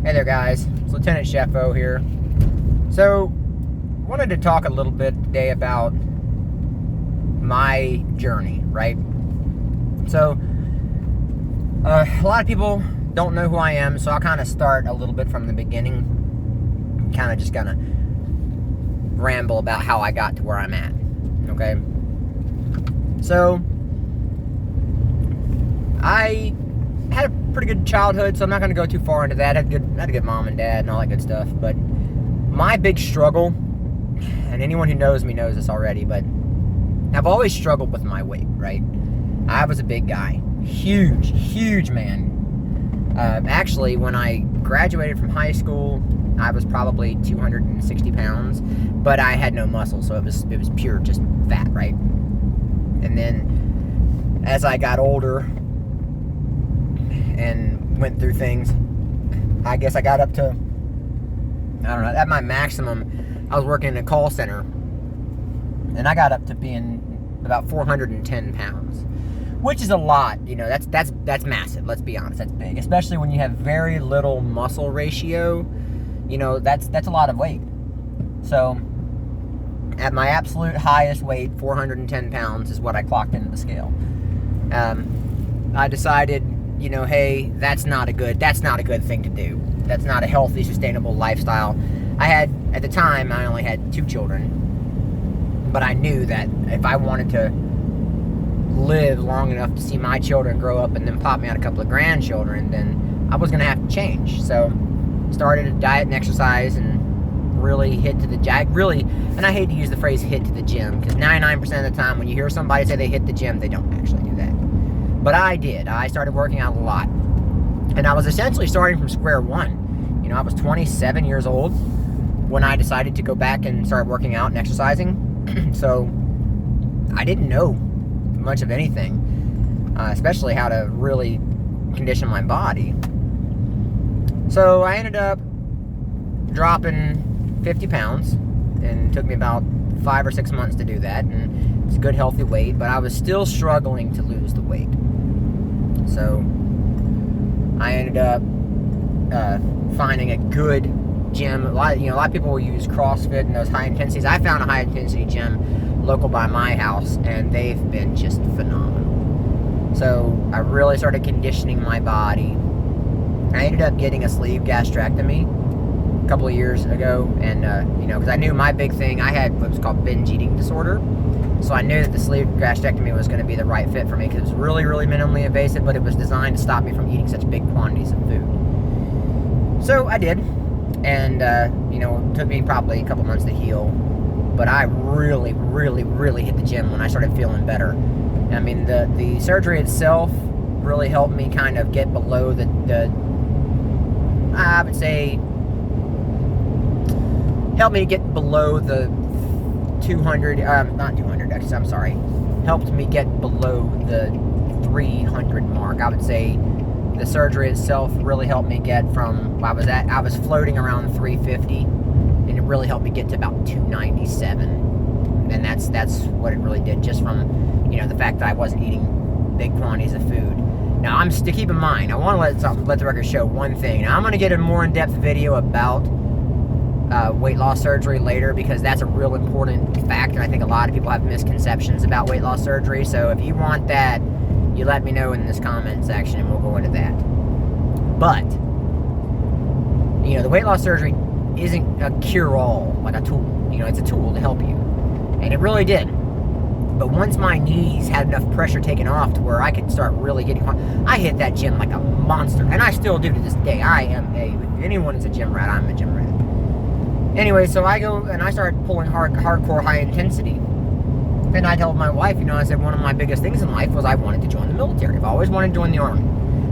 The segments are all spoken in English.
Hey there, guys. It's Lieutenant Chef O here. So, wanted to talk a little bit today about my journey, right? So, a lot of people don't know who I am, so I'll kind of start a little bit from the beginning. Kind of just gonna ramble about how I got to where I'm at, okay? So, I had a pretty good childhood, so I'm not going to go too far into that. I had a good mom and dad and all that good stuff. But my big struggle, and anyone who knows me knows this already, but I've always struggled with my weight, right? I was a big guy. Huge man. Actually, when I graduated from high school, I was probably 260 pounds, but I had no muscle, so it was pure just fat, right? And then as I got older and went through things, I guess I got up to, I don't know, at my maximum, I was working in a call center, and I got up to being about 410 pounds, which is a lot. You know, that's massive. Let's be honest, that's big, especially when you have very little muscle ratio. You know, that's a lot of weight. So, at my absolute highest weight, 410 pounds is what I clocked into the scale. I decided, you know, hey, that's not a good thing to do. That's not a healthy, sustainable lifestyle. At the time, I only had 2 children, but I knew that if I wanted to live long enough to see my children grow up and then pop me out a couple of grandchildren, then I was going to have to change. So, started a diet and exercise and really hit to the and I hate to use the phrase hit to the gym, because 99% of the time when you hear somebody say they hit the gym, they don't actually do that. But I did. I started working out a lot. And I was essentially starting from square one. You know, I was 27 years old when I decided to go back and start working out and exercising. So I didn't know much of anything, especially how to really condition my body. So I ended up dropping 50 pounds, and it took me about 5 or 6 months to do that. And it's a good, healthy weight, but I was still struggling to lose the weight. So I ended up finding a good gym. A lot of people will use CrossFit and those high intensities. I found a high intensity gym local by my house, and they've been just phenomenal. So I really started conditioning my body. I ended up getting a sleeve gastrectomy a couple of years ago, and because I knew my big thing, I had what was called binge eating disorder. So I knew that the sleeve gastrectomy was going to be the right fit for me, because it was really, really minimally invasive, but it was designed to stop me from eating such big quantities of food. So I did, and it took me probably a couple months to heal, but I really, really, really hit the gym when I started feeling better. I mean, the surgery itself really helped me kind of get below the I would say, helped me to get below the 200, not 200, actually, I'm sorry, helped me get below the 300 mark. I would say the surgery itself really helped me get from, I was floating around 350, and it really helped me get to about 297, and that's what it really did, just from, the fact that I wasn't eating big quantities of food. Now, to keep in mind, I want to let the record show one thing. Now, I'm going to get a more in-depth video about weight loss surgery later, because that's a real important fact, and I think a lot of people have misconceptions about weight loss surgery. So if you want that, you let me know in this comment section, and we'll go into that. But the weight loss surgery isn't a cure-all, like a tool. It's a tool to help you, and it really did. But once my knees had enough pressure taken off to where I could start really getting hard, I hit that gym like a monster, and I still do to this day. If anyone is a gym rat, I'm a gym rat. Anyway, so I go and I start pulling hardcore high intensity. And I told my wife, I said one of my biggest things in life was I wanted to join the military. I've always wanted to join the Army.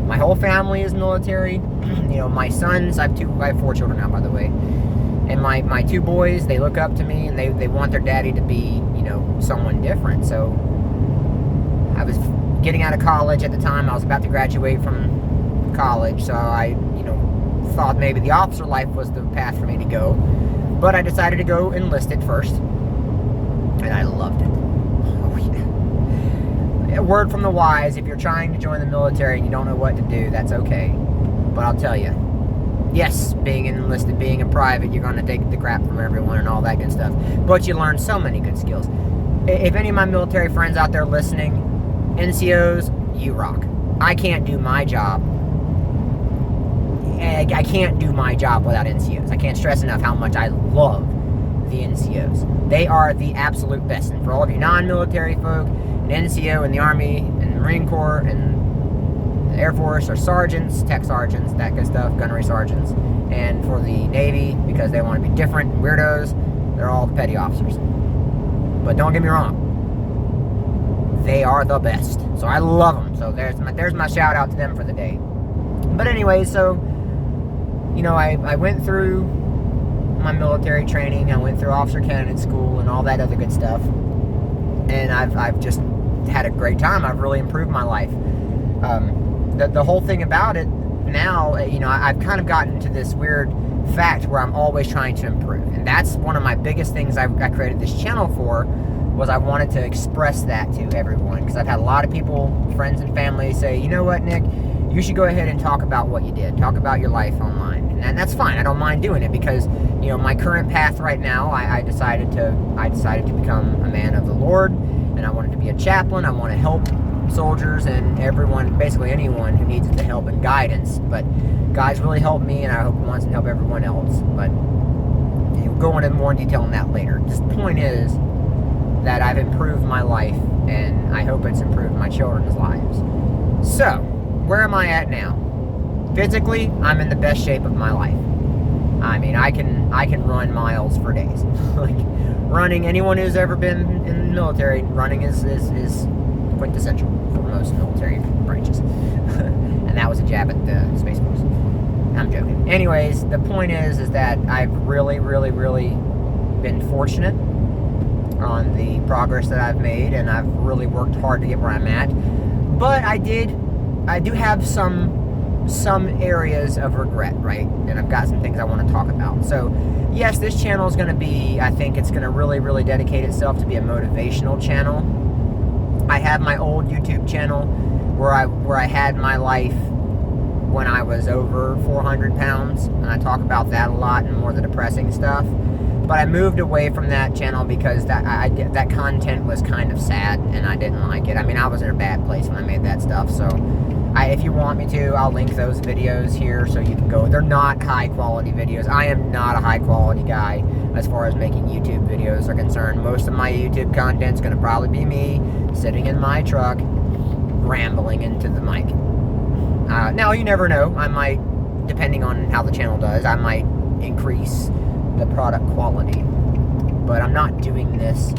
My whole family is military. My sons, I have 4 children now, by the way. And my 2 boys, they look up to me, and they want their daddy to be, someone different. So I was getting out of college at the time. I was about to graduate from college, so I, thought maybe the officer life was the path for me to go. But I decided to go enlisted first, and I loved it. Oh, yeah. A word from the wise: if you're trying to join the military and you don't know what to do, that's okay. But I'll tell you, Yes, being enlisted, being a private, you're going to take the crap from everyone and all that good stuff. But you learn so many good skills. If any of my military friends out there listening, NCOs, you rock. I can't do my job. I can't do my job without NCOs. I can't stress enough how much I love the NCOs. They are the absolute best. And for all of you non-military folk, an NCO in the Army and the Marine Corps and the Air Force are sergeants, tech sergeants, that good stuff, gunnery sergeants. And for the Navy, because they want to be different and weirdos, they're all the petty officers. But don't get me wrong, they are the best. So I love them. So there's my shout out to them for the day. But anyway, so, you know, I went through my military training. I went through officer candidate school and all that other good stuff. And I've just had a great time. I've really improved my life. The whole thing about it now, you know, I've kind of gotten to this weird fact where I'm always trying to improve. And that's one of my biggest things I created this channel for, was I wanted to express that to everyone. Because I've had a lot of people, friends and family, say, you know what, Nick, you should go ahead and talk about what you did. Talk about your life online. And that's fine. I don't mind doing it because, you know, my current path right now, I decided to become a man of the Lord, and I wanted to be a chaplain. I want to help soldiers and everyone, basically anyone who needs the help and guidance. But God's really helped me, and I hope He wants to help everyone else. But we'll go into more detail on that later. Just the point is that I've improved my life, and I hope it's improved my children's lives. So, where am I at now? Physically, I'm in the best shape of my life. I mean, I can run miles for days. Like, running, anyone who's ever been in the military, running is quintessential for most military branches. And that was a jab at the Space Force. I'm joking. Anyways, the point is that I've really been fortunate on the progress that I've made, and I've really worked hard to get where I'm at. But I do have some areas of regret, right? And I've got some things I want to talk about. So, yes, this channel is going to be, I think it's going to really dedicate itself to be a motivational channel. I have my old YouTube channel where I had my life when I was over 400 pounds, and I talk about that a lot and more of the depressing stuff. But I moved away from that channel because that content was kind of sad, and I didn't like it. I mean, I was in a bad place when I made that stuff. So, if you want me to, I'll link those videos here so you can go. They're not high quality videos. I am not a high quality guy as far as making YouTube videos are concerned. Most of my YouTube content is going to probably be me sitting in my truck, rambling into the mic. Now, you never know. I might, depending on how the channel does, I might increase the product quality. But I'm not doing this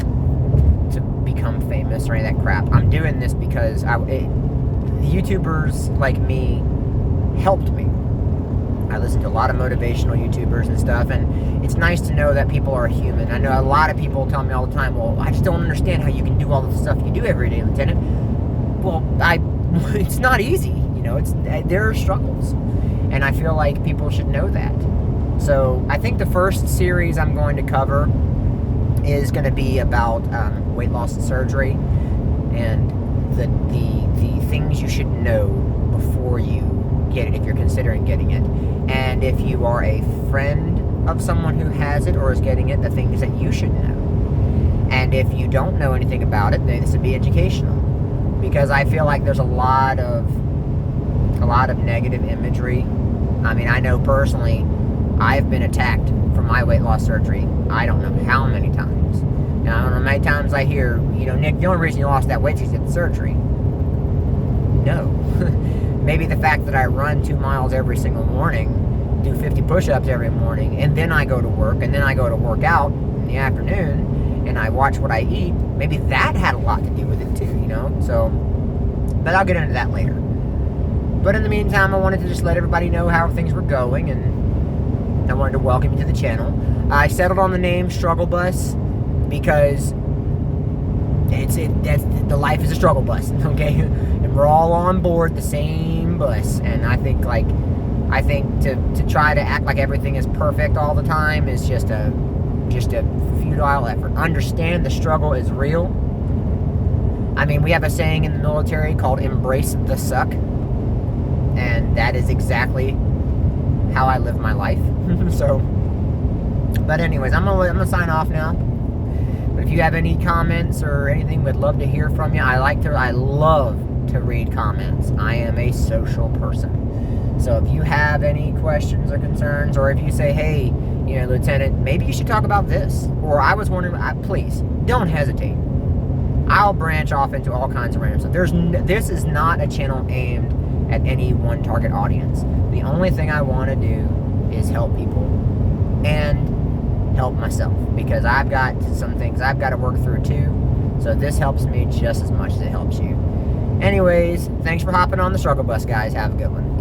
to become famous or any of that crap. I'm doing this because YouTubers like me helped me. I listen to a lot of motivational YouTubers and stuff, and it's nice to know that people are human. I know a lot of people tell me all the time, well, I just don't understand how you can do all the stuff you do every day, Lieutenant. Well, it's not easy, you know, there are struggles, and I feel like people should know that. So I think the first series I'm going to cover is going to be about weight loss and surgery, and the things you should know before you get it, if you're considering getting it. And if you are a friend of someone who has it or is getting it, the things that you should know. And if you don't know anything about it, then this would be educational. Because I feel like there's a lot of negative imagery. I mean, I know personally, I've been attacked for my weight loss surgery. I don't know how many times. Now, I don't know how many times I hear, you know, Nick, the only reason you lost that weight is you did the surgery. No. Maybe the fact that I run 2 miles every single morning, do 50 push-ups every morning, and then I go to work, and then I go to work out in the afternoon, and I watch what I eat, maybe that had a lot to do with it too, you know? So, but I'll get into that later. But in the meantime, I wanted to just let everybody know how things were going, and I wanted to welcome you to the channel. I settled on the name Struggle Bus because the life is a struggle bus, okay? And we're all on board the same bus. And I think to try to act like everything is perfect all the time is just a futile effort. Understand the struggle is real. I mean, we have a saying in the military called "embrace the suck," and that is exactly how I live my life. So, but anyways, I'm gonna sign off now. But if you have any comments or anything, would love to hear from you. I love to read comments. I am a social person. So if you have any questions or concerns, or if you say, hey, Lieutenant, maybe you should talk about this, or I was wondering, please don't hesitate. I'll branch off into all kinds of random stuff. This is not a channel aimed at any one target audience. The only thing I want to do is help people and help myself, because I've got some things I've got to work through too. So this helps me just as much as it helps you. Anyways, thanks for hopping on the struggle bus, guys. Have a good one.